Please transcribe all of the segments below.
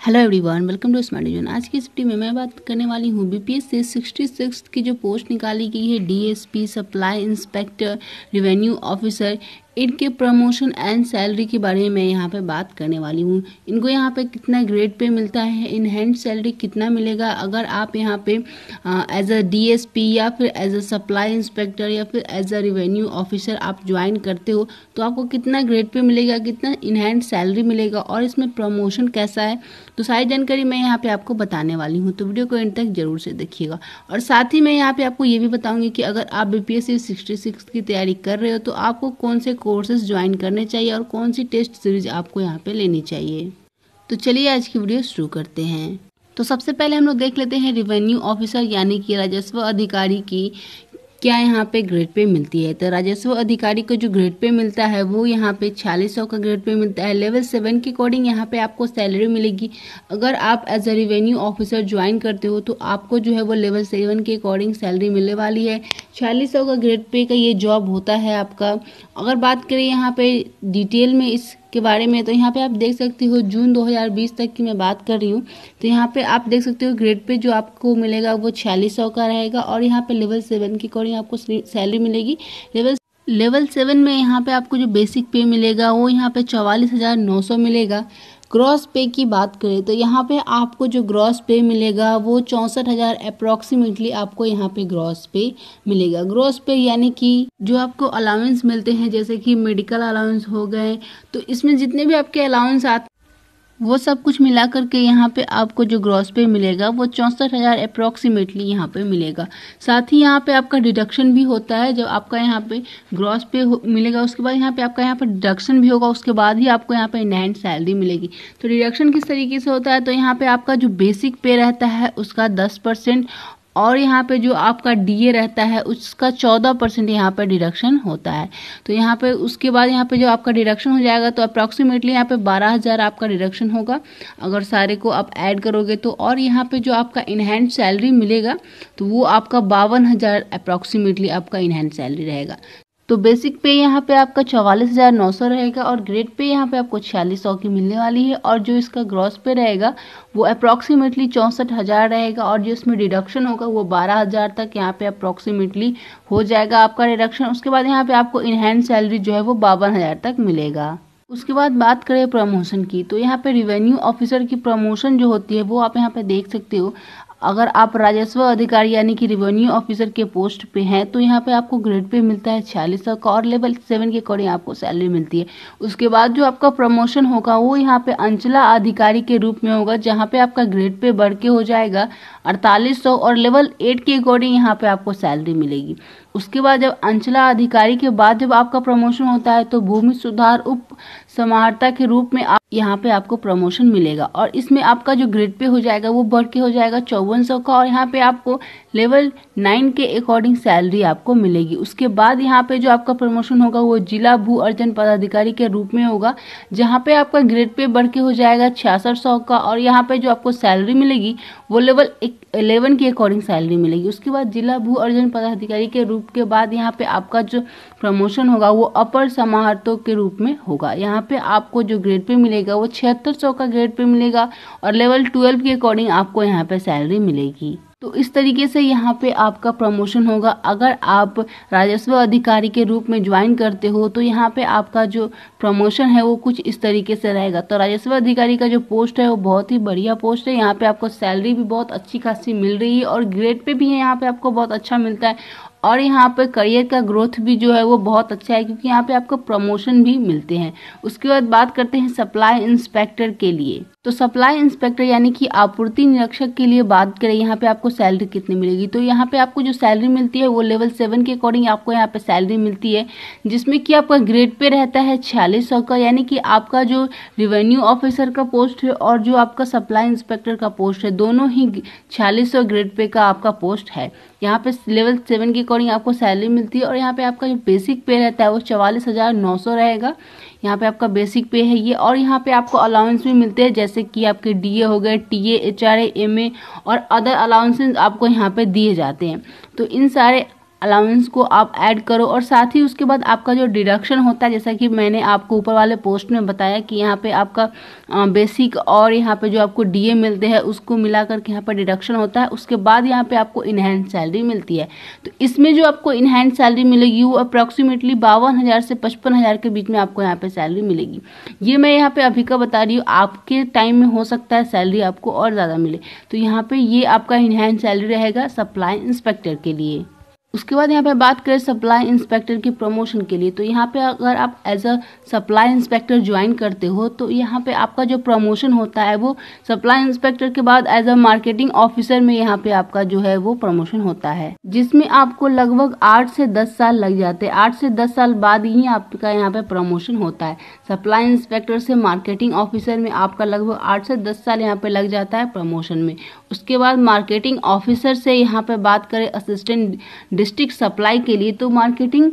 Hello everyone, welcome to smart zone. आज की इस वीडियो में मैं बात करने वाली हूँ बीपीएससी 66 की जो पोस्ट निकाली गई है DSP, supply inspector, revenue officer, इनके प्रमोशन एंड सैलरी के बारे में यहाँ पे बात करने वाली हूँ। इनको यहाँ पे कितना ग्रेड पे मिलता है, इन हैंड सैलरी कितना मिलेगा अगर आप यहाँ पे एज अ डीएसपी या फिर एज अ सप्लाई इंस्पेक्टर या फिर एज अ रेवेन्यू ऑफिसर आप ज्वाइन करते हो तो आपको कितना ग्रेड पे मिलेगा, कितना इन हैंड सैलरी मिलेगा और इसमें प्रमोशन कैसा है, तो सारी जानकारी मैं यहाँ पे आपको बताने वाली हूँ। तो वीडियो को एंड तक जरूर से देखिएगा। और साथ ही मैं यहाँ पे आपको ये भी बताऊंगी कि अगर आप बीपीएससी 66 की तैयारी कर रहे हो तो आपको कौन से कोर्सेज ज्वाइन करने चाहिए और कौन सी टेस्ट सीरीज आपको यहाँ पे लेनी चाहिए। तो चलिए आज की वीडियो शुरू करते हैं। तो सबसे पहले हम लोग देख लेते हैं रेवेन्यू ऑफिसर यानी कि राजस्व अधिकारी की क्या यहाँ पे ग्रेड पे मिलती है। तो राजस्व अधिकारी को जो ग्रेड पे मिलता है वो यहाँ पे 4600 का ग्रेड पे मिलता है। लेवल 7 के अकॉर्डिंग यहाँ पे आपको सैलरी मिलेगी। अगर आप as a revenue officer join करते हो तो आपको जो है वो लेवल 7 के अकॉर्डिंग सैलरी मिलने वाली है। 4600 का ग्रेड पे का ये जॉब होता है आपका। अगर बात करें यहाँ पे डिटेल में इसके बारे में तो यहाँ पे आप देख सकते हो जून 2020 तक की मैं बात कर रही हूँ। तो यहाँ पे आप देख सकते हो ग्रेड पे जो आपको मिलेगा वो 4600 का रहेगा और यहाँ पे लेवल 7 के अकॉर्डिंग आपको सैलरी मिलेगी। लेवल 7 में यहाँ पे आपको जो बेसिक पे मिलेगा वो यहाँ पे 44,900 मिलेगा। ग्रॉस पे की बात करें तो यहाँ पे आपको जो ग्रॉस पे मिलेगा वो 64,000 अप्रॉक्सीमेटली आपको यहाँ पे ग्रॉस पे मिलेगा। ग्रॉस पे यानी कि जो आपको अलाउंस मिलते हैं जैसे कि मेडिकल अलाउंस हो गए, तो इसमें जितने भी आपके अलाउंस आते वो सब कुछ मिला करके यहाँ पे आपको जो ग्रॉस पे मिलेगा वो 64,000 अप्रॉक्सीमेटली यहाँ पे मिलेगा। साथ ही यहाँ पे आपका डिडक्शन भी होता है। जब आपका यहाँ पे ग्रॉस पे मिलेगा उसके बाद यहाँ पे आपका यहाँ पे डिडक्शन भी होगा, उसके बाद ही आपको यहाँ पे इन हैंड सैलरी मिलेगी। तो डिडक्शन किस तरीके से होता है, तो यहाँ पे आपका जो बेसिक पे रहता है उसका 10% और यहाँ पे जो आपका डीए रहता है उसका 14% यहाँ पर डिडक्शन होता है। तो यहाँ पे उसके बाद यहाँ पे जो आपका डिडक्शन हो जाएगा तो अप्रॉक्सीमेटली यहाँ पे 12,000 आपका डिडक्शन होगा अगर सारे को आप ऐड करोगे तो। और यहाँ पे जो आपका इन हैंड सैलरी मिलेगा तो वो आपका 52,000 अप्रॉक्सीमेटली आपका इन हैंड सैलरी रहेगा। तो बेसिक पे यहाँ पे आपका 44,900 रहेगा और ग्रेड पे यहाँ पे आपको 4600 की मिलने वाली है। और जो इसका ग्रॉस पे रहेगा वो अप्रॉक्सीमेटली 64,000 रहेगा और जो इसमें डिडक्शन होगा वो 12,000 तक यहाँ पे अप्रॉक्सीमेटली हो जाएगा आपका डिडक्शन। उसके बाद यहाँ पे आपको इन हैंड सैलरी जो है वो 52,000 तक मिलेगा। उसके बाद बात करें प्रमोशन की तो यहाँ पे रेवेन्यू ऑफिसर की प्रमोशन जो होती है वो आप यहाँ पे देख सकते हो। अगर आप राजस्व अधिकारी यानी कि रेवेन्यू ऑफिसर के पोस्ट पे हैं तो यहाँ पे आपको ग्रेड पे मिलता है 4600 का और लेवल 7 के अकॉर्डिंग आपको सैलरी मिलती है। उसके बाद जो आपका प्रमोशन होगा वो यहाँ पे अंचला अधिकारी के रूप में होगा जहाँ पे आपका ग्रेड पे बढ़ के हो जाएगा 4800 और लेवल 8 के अकॉर्डिंग यहाँ पे आपको सैलरी मिलेगी। उसके बाद जब अंचला अधिकारी के बाद जब आपका प्रमोशन होता है तो भूमि सुधार उप समाहर्ता के रूप में यहाँ पे आपको प्रमोशन मिलेगा और इसमें आपका जो ग्रेड पे हो जाएगा वो बढ़ के हो जाएगा 5400 का और यहाँ पे आपको लेवल 9 के अकॉर्डिंग सैलरी आपको मिलेगी। उसके बाद यहाँ पे जो आपका प्रमोशन होगा वो जिला भू अर्जन पदाधिकारी के रूप में होगा जहाँ पे आपका ग्रेड पे बढ़ के हो जाएगा 6600 का और यहाँ पे जो आपको सैलरी मिलेगी वो लेवल 11 के अकॉर्डिंग सैलरी मिलेगी। उसके बाद जिला भू अर्जन पदाधिकारी के रूप के बाद यहाँ पे आपका जो प्रमोशन होगा वो अपर समाहर्तों के रूप में होगा। यहाँ पे आपको जो ग्रेड पे मिलेगा वो 7600 का ग्रेड पे मिलेगा और लेवल 12 के अकॉर्डिंग आपको यहाँ पे सैलरी मिलेगी। तो इस तरीके से यहाँ पे आपका प्रमोशन होगा। अगर आप राजस्व अधिकारी के रूप में ज्वाइन करते हो तो यहाँ पे आपका जो प्रमोशन है वो कुछ इस तरीके से रहेगा। तो राजस्व अधिकारी का जो पोस्ट है वो बहुत ही बढ़िया पोस्ट है। यहाँ पे आपको सैलरी भी बहुत अच्छी खासी मिल रही है और ग्रेड पे भी यहाँ पे आपको बहुत अच्छा मिलता है और यहाँ पे करियर का ग्रोथ भी जो है वो बहुत अच्छा है क्योंकि यहाँ पे आपको प्रमोशन भी मिलते हैं। उसके बाद बात करते हैं सप्लाई इंस्पेक्टर के लिए। तो सप्लाई इंस्पेक्टर यानी कि आपूर्ति निरीक्षक के लिए बात करें यहाँ पे आपको सैलरी कितनी मिलेगी, तो यहाँ पे आपको जो सैलरी मिलती है वो लेवल 7 के अकॉर्डिंग आपको यहाँ पे सैलरी मिलती है जिसमें कि आपका ग्रेड पे रहता है 4600 का यानी कि आपका जो रेवेन्यू ऑफिसर का पोस्ट है और जो आपका सप्लाई इंस्पेक्टर का पोस्ट है दोनों ही 4600 ग्रेड पे का आपका पोस्ट है। यहाँ पे लेवल 7 के अकॉर्डिंग आपको सैलरी मिलती है और यहाँ पे आपका जो बेसिक पे रहता है वो 44,900 रहेगा। यहाँ पे आपका बेसिक पे है ये और यहाँ पे आपको अलाउंस भी मिलते हैं जैसे कि आपके डीए हो गए, टीए, एचआरए, एमए और अदर अलाउंसेस आपको यहाँ पे दिए जाते हैं। तो इन सारे अलाउंस को आप ऐड करो और साथ ही उसके बाद आपका जो डिडक्शन होता है, जैसा कि मैंने आपको ऊपर वाले पोस्ट में बताया कि यहाँ पे आपका बेसिक और यहाँ पे जो आपको डीए मिलते हैं उसको मिला करके यहाँ पर डिडक्शन होता है। उसके बाद यहाँ पे आपको इनहैंस सैलरी मिलती है। तो इसमें जो आपको इनहैंस सैलरी मिलेगी वो अप्रॉक्सीमेटली 52,000 से 55,000 के बीच में आपको यहाँ पे सैलरी मिलेगी। ये मैं यहाँ पे अभी का बता रही हूँ, आपके टाइम में हो सकता है सैलरी आपको और ज़्यादा मिले। तो यहाँ पे ये आपका इनहैंस सैलरी रहेगा सप्लाई इंस्पेक्टर के लिए। उसके बाद यहाँ पे बात करें सप्लाई इंस्पेक्टर की प्रमोशन के लिए, तो यहाँ पे अगर आप as a supply inspector join करते हो तो यहाँ पे आपका जो प्रमोशन होता है वो सप्लाई इंस्पेक्टर के बाद एज अ मार्केटिंग ऑफिसर में यहाँ पे आपका जो है वो प्रमोशन होता है, जिसमें आपको लगभग 8 से 10 साल लग जाते हैं। 8 से 10 साल बाद ही आपका यहाँ पे प्रमोशन होता है। सप्लाई इंस्पेक्टर से मार्केटिंग ऑफिसर में आपका लगभग 8 से 10 साल यहाँ पे लग जाता है प्रमोशन में। उसके बाद मार्केटिंग ऑफिसर से यहाँ पे बात करें असिस्टेंट डिस्ट्रिक्ट सप्लाई के लिए, तो मार्केटिंग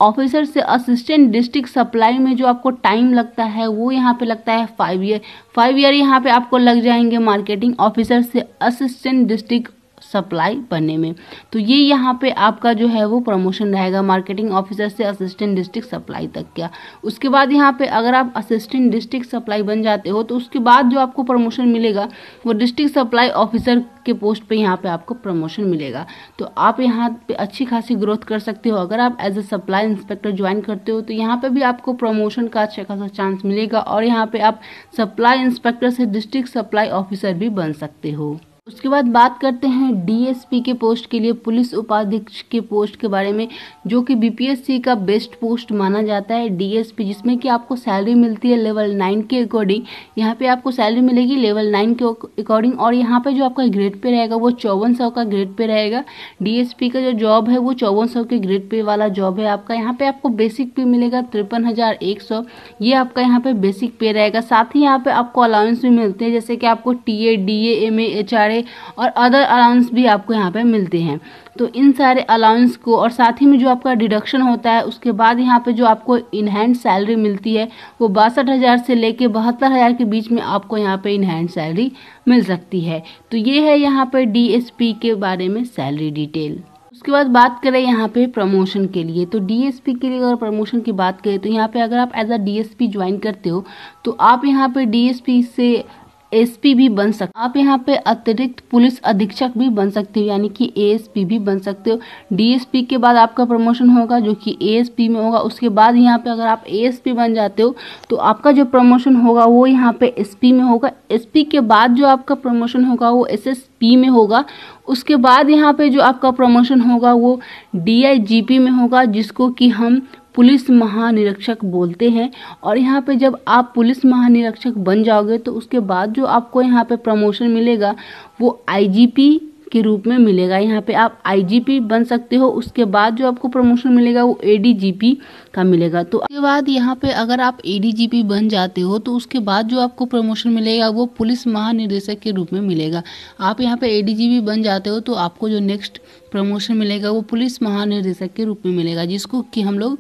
ऑफिसर से असिस्टेंट डिस्ट्रिक्ट सप्लाई में जो आपको टाइम लगता है वो यहाँ पे लगता है 5 ईयर। 5 ईयर यहाँ पे आपको लग जाएंगे मार्केटिंग ऑफिसर से असिस्टेंट डिस्ट्रिक्ट सप्लाई बनने में। तो ये यहाँ पे आपका जो है वो प्रमोशन रहेगा मार्केटिंग ऑफिसर से असिस्टेंट डिस्ट्रिक्ट सप्लाई तक का। उसके बाद यहाँ पे अगर आप असिस्टेंट डिस्ट्रिक्ट सप्लाई बन जाते हो तो उसके बाद जो आपको प्रमोशन मिलेगा वो डिस्ट्रिक्ट सप्लाई ऑफिसर के पोस्ट पे यहाँ पे आपको प्रमोशन मिलेगा। तो आप यहाँ पे अच्छी खासी ग्रोथ कर सकते हो। अगर आप as a supply inspector join करते हो तो यहाँ पे भी आपको प्रमोशन का अच्छा खासा चांस मिलेगा और यहाँ पे आप सप्लाई इंस्पेक्टर से डिस्ट्रिक्ट सप्लाई ऑफिसर भी बन सकते हो। उसके बाद बात करते हैं डीएसपी के पोस्ट के लिए, पुलिस उपाधीक्षक के पोस्ट के बारे में, जो कि बीपीएससी का बेस्ट पोस्ट माना जाता है डीएसपी, जिसमें कि आपको सैलरी मिलती है लेवल 9 के अकॉर्डिंग। यहाँ पे आपको सैलरी मिलेगी लेवल 9 के अकॉर्डिंग और यहाँ पे जो आपका ग्रेड पे रहेगा वो 5400 का ग्रेड पे रहेगा। डीएसपी का जो जॉब है वो 5400 के ग्रेड पे वाला जॉब है आपका। यहाँ पे आपको बेसिक पे मिलेगा 53,100, ये आपका यहाँ पे बेसिक पे रहेगा। साथ ही यहाँ पे आपको अलाउंस भी मिलते हैं, जैसे कि आपको टीए, डीए, एमए, एचआरए और अदर अलाउंस भी आपको यहाँ पे मिलते हैं। तो इन सारे अलाउंस को और साथ ही में जो आपका डिडक्शन होता है उसके बाद यहाँ पे जो आपको इनहैंड सैलरी मिलती है वो 62,000 से लेके 72,000 के बीच में आपको यहाँ पे इनहैंड सैलरी मिल सकती है। तो ये है यहाँ पे डीएसपी के बारे में सैलरी डिटेल। उसके बाद बात करें यहाँ पे प्रमोशन के लिए, तो डीएसपी के लिए अगर प्रमोशन की बात करें तो यहाँ पे अगर आप एज अ डीएसपी ज्वाइन करते हो तो आप यहाँ पे डीएसपी से एसपी भी बन सकते हो। आप यहाँ पे अतिरिक्त पुलिस अधीक्षक भी बन सकते हो, यानी कि एएसपी भी बन सकते हो। डीएसपी के बाद आपका प्रमोशन होगा जो कि एएसपी में होगा। उसके बाद यहाँ पे अगर आप एएसपी बन जाते हो तो आपका जो प्रमोशन होगा वो यहाँ पे एसपी में होगा। एसपी के बाद जो आपका प्रमोशन होगा वो एसएसपी में होगा। उसके बाद यहाँ पे जो आपका प्रमोशन होगा वो डीआईजीपी में होगा, जिसको कि हम पुलिस महानिरीक्षक बोलते हैं। और यहाँ पे जब आप पुलिस महानिरीक्षक बन जाओगे तो उसके बाद जो आपको यहाँ पे प्रमोशन मिलेगा वो आईजीपी के रूप में मिलेगा। यहाँ पे आप आईजीपी बन सकते हो। उसके बाद जो आपको प्रमोशन मिलेगा वो एडीजीपी का मिलेगा। तो उसके बाद यहाँ पे अगर आप एडीजीपी बन जाते हो तो उसके बाद जो आपको प्रमोशन मिलेगा वो पुलिस महानिदेशक के रूप में मिलेगा। आप यहाँ पे एडीजीपी बन जाते हो तो आपको जो नेक्स्ट प्रमोशन मिलेगा वो पुलिस महानिदेशक के रूप में मिलेगा, जिसको कि हम लोग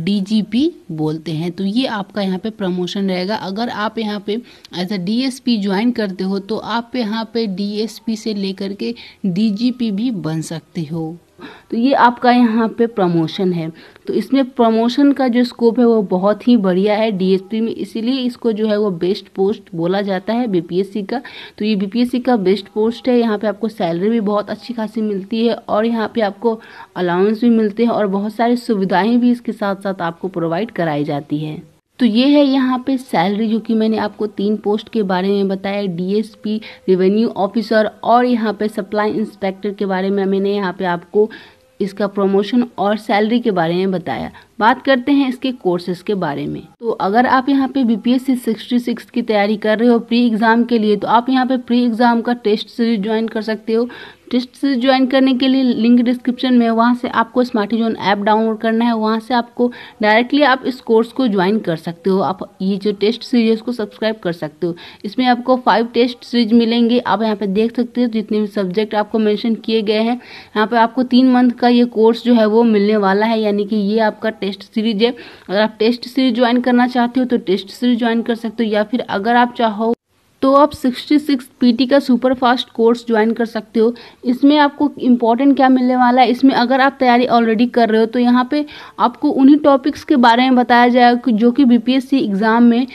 डीजीपी बोलते हैं। तो ये आपका यहाँ पे प्रमोशन रहेगा। अगर आप यहाँ पे एज अ डीएसपी ज्वाइन करते हो तो आप यहाँ पे डीएसपी से लेकर के डीजीपी भी बन सकते हो। तो ये आपका यहाँ पे प्रमोशन है। तो इसमें प्रमोशन का जो स्कोप है वो बहुत ही बढ़िया है डीएसपी में, इसीलिए इसको जो है वो बेस्ट पोस्ट बोला जाता है बीपीएससी का। तो ये बीपीएससी का बेस्ट पोस्ट है। यहाँ पे आपको सैलरी भी बहुत अच्छी खासी मिलती है और यहाँ पे आपको अलाउंस भी मिलते हैं और बहुत सारी सुविधाएं भी इसके साथ साथ आपको प्रोवाइड कराई जाती है। तो ये है यहाँ पे सैलरी, जो कि मैंने आपको 3 पोस्ट के बारे में बताया, डीएसपी, रेवेन्यू ऑफिसर और यहाँ पे सप्लाई इंस्पेक्टर के बारे में मैंने यहाँ पे आपको इसका प्रमोशन और सैलरी के बारे में बताया। बात करते हैं इसके कोर्सेज के बारे में। तो अगर आप यहाँ पे बीपीएससी 66 की तैयारी कर रहे हो प्री एग्जाम के लिए, तो आप यहाँ पे प्री एग्जाम का टेस्ट सीरीज ज्वाइन कर सकते हो। टेस्ट सीरीज ज्वाइन करने के लिए लिंक डिस्क्रिप्शन में, वहाँ से आपको स्मार्टी जोन ऐप डाउनलोड करना है। वहाँ से आपको डायरेक्टली आप इस कोर्स को ज्वाइन कर सकते हो। आप ये जो टेस्ट सीरीज उसको सब्सक्राइब कर सकते हो। इसमें आपको 5 टेस्ट सीरीज मिलेंगे। आप यहाँ पे देख सकते हो जितने भी सब्जेक्ट आपको मेंशन किए गए हैं। यहाँ पे आपको 3 मंथ का ये कोर्स जो है वो मिलने वाला है, यानी कि ये आपका टेस्ट सीरीज है। अगर आप टेस्ट सीरीज ज्वाइन करना चाहते हो तो टेस्ट सीरीज ज्वाइन कर सकते हो, या फिर अगर आप चाहो तो आप 66 पीटी का सुपर फास्ट कोर्स ज्वाइन कर सकते हो। इसमें आपको इम्पोर्टेंट क्या मिलने वाला है, इसमें अगर आप तैयारी ऑलरेडी कर रहे हो तो यहाँ पे आपको उन्हीं टॉपिक्स के बारे में बताया जाएगा जो कि बीपीएससी एग्ज़ाम में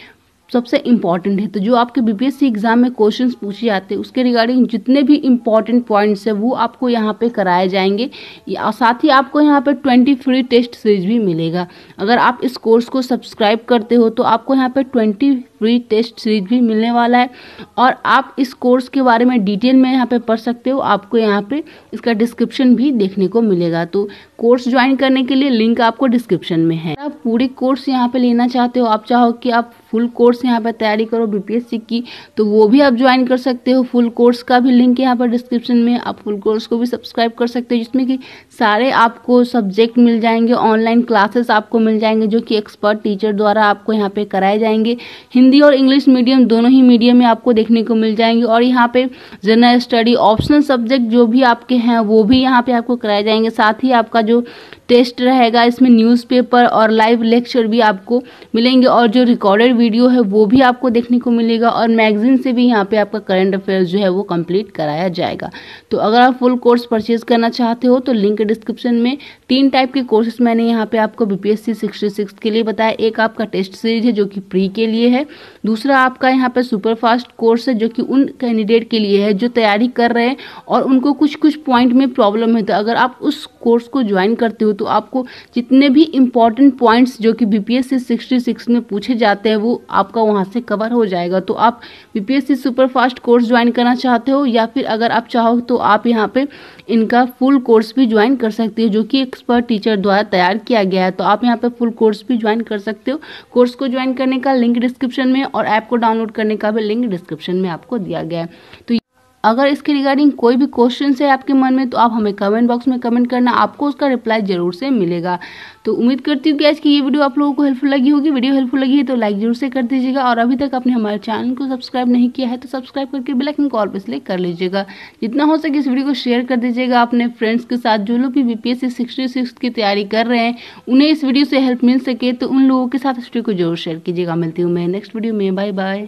सबसे इम्पॉर्टेंट है। तो जो आपके बीपीएससी एग्जाम में क्वेश्चंस पूछे जाते हैं उसके रिगार्डिंग जितने भी इम्पॉर्टेंट पॉइंट्स है वो आपको यहाँ पे कराए जाएंगे। और साथ ही आपको यहाँ पे 20 फ्री टेस्ट सीरीज भी मिलेगा। अगर आप इस कोर्स को सब्सक्राइब करते हो तो आपको यहाँ पे 20 फ्री टेस्ट सीरीज भी मिलने वाला है और आप इस कोर्स के बारे में डिटेल में यहाँ पे पढ़ सकते हो। आपको यहाँ पे इसका डिस्क्रिप्शन भी देखने को मिलेगा। तो कोर्स ज्वाइन करने के लिए लिंक आपको डिस्क्रिप्शन में है। आप पूरी कोर्स यहाँ पे लेना चाहते हो, आप चाहो कि आप फुल कोर्स यहाँ पे तैयारी करो बीपीएससी की, तो वो भी आप ज्वाइन कर सकते हो। फुल कोर्स का भी लिंक यहाँ पर डिस्क्रिप्शन में, आप फुल कोर्स को भी सब्सक्राइब कर सकते हो जिसमें कि सारे आपको सब्जेक्ट मिल जाएंगे, ऑनलाइन क्लासेस आपको मिल जाएंगे जो कि एक्सपर्ट टीचर द्वारा आपको यहाँ पे कराए जाएंगे। हिंदी और इंग्लिश मीडियम दोनों ही मीडियम में आपको देखने को मिल जाएंगे और यहाँ पे जनरल स्टडी ऑप्शनल सब्जेक्ट जो भी आपके हैं वो भी यहाँ पे आपको कराए जाएंगे। साथ ही आपका जो टेस्ट रहेगा इसमें न्यूज़पेपर और लाइव लेक्चर भी आपको मिलेंगे और जो रिकॉर्डेड वीडियो है वो भी आपको देखने को मिलेगा और मैगजीन से भी यहाँ पे आपका करंट अफेयर्स जो है वो कंप्लीट कराया जाएगा। तो अगर आप फुल कोर्स परचेज करना चाहते हो तो लिंक डिस्क्रिप्शन में 3 टाइप के कोर्सेज मैंने यहाँ पे आपको बीपीएससी 66 के लिए बताया। एक आपका टेस्ट सीरीज है जो कि प्री के लिए है, दूसरा आपका यहाँ पे सुपर फास्ट कोर्स है जो कि उन कैंडिडेट के लिए है जो तैयारी कर रहे हैं और उनको कुछ कुछ पॉइंट में प्रॉब्लम है। तो अगर आप उस कोर्स को ज्वाइन करते हो तो आपको जितने भी इम्पॉर्टेंट पॉइंट्स जो कि बीपीएससी 66 में पूछे जाते हैं वो आपका वहां से कवर हो जाएगा। तो आप BPSC super fast course join करना चाहते हो या फिर अगर आप चाहो तो आप यहाँ पे इनका फुल कोर्स भी ज्वाइन कर सकते हो जो कि एक्सपर्ट टीचर द्वारा तैयार किया गया है। तो आप यहाँ पे फुल कोर्स भी ज्वाइन कर सकते हो। कोर्स को ज्वाइन करने का लिंक डिस्क्रिप्शन में और ऐप को डाउनलोड करने का भी लिंक डिस्क्रिप्शन में आपको दिया गया है। तो अगर इसके रिगार्डिंग कोई भी क्वेश्चन है आपके मन में तो आप हमें कमेंट बॉक्स में कमेंट करना, आपको उसका रिप्लाई जरूर से मिलेगा। तो उम्मीद करती हूँ कि आज की ये वीडियो आप लोगों को हेल्पफुल लगी होगी। वीडियो हेल्पफुल लगी है तो लाइक जरूर से कर दीजिएगा और अभी तक आपने हमारे चैनल को सब्सक्राइब नहीं किया है तो सब्सक्राइब करके बेल आइकन को ऑल पे सेलेक्ट कर लीजिएगा। जितना हो सके इस वीडियो को शेयर कर दीजिएगा अपने फ्रेंड्स के साथ जो लोग भी बीपीएससी 66 की तैयारी कर रहे हैं, उन्हें इस वीडियो से हेल्प मिल सके तो उन लोगों के साथ इस वीडियो को जरूर शेयर कीजिएगा। मिलती हूँ मैं नेक्स्ट वीडियो में, बाय बाय।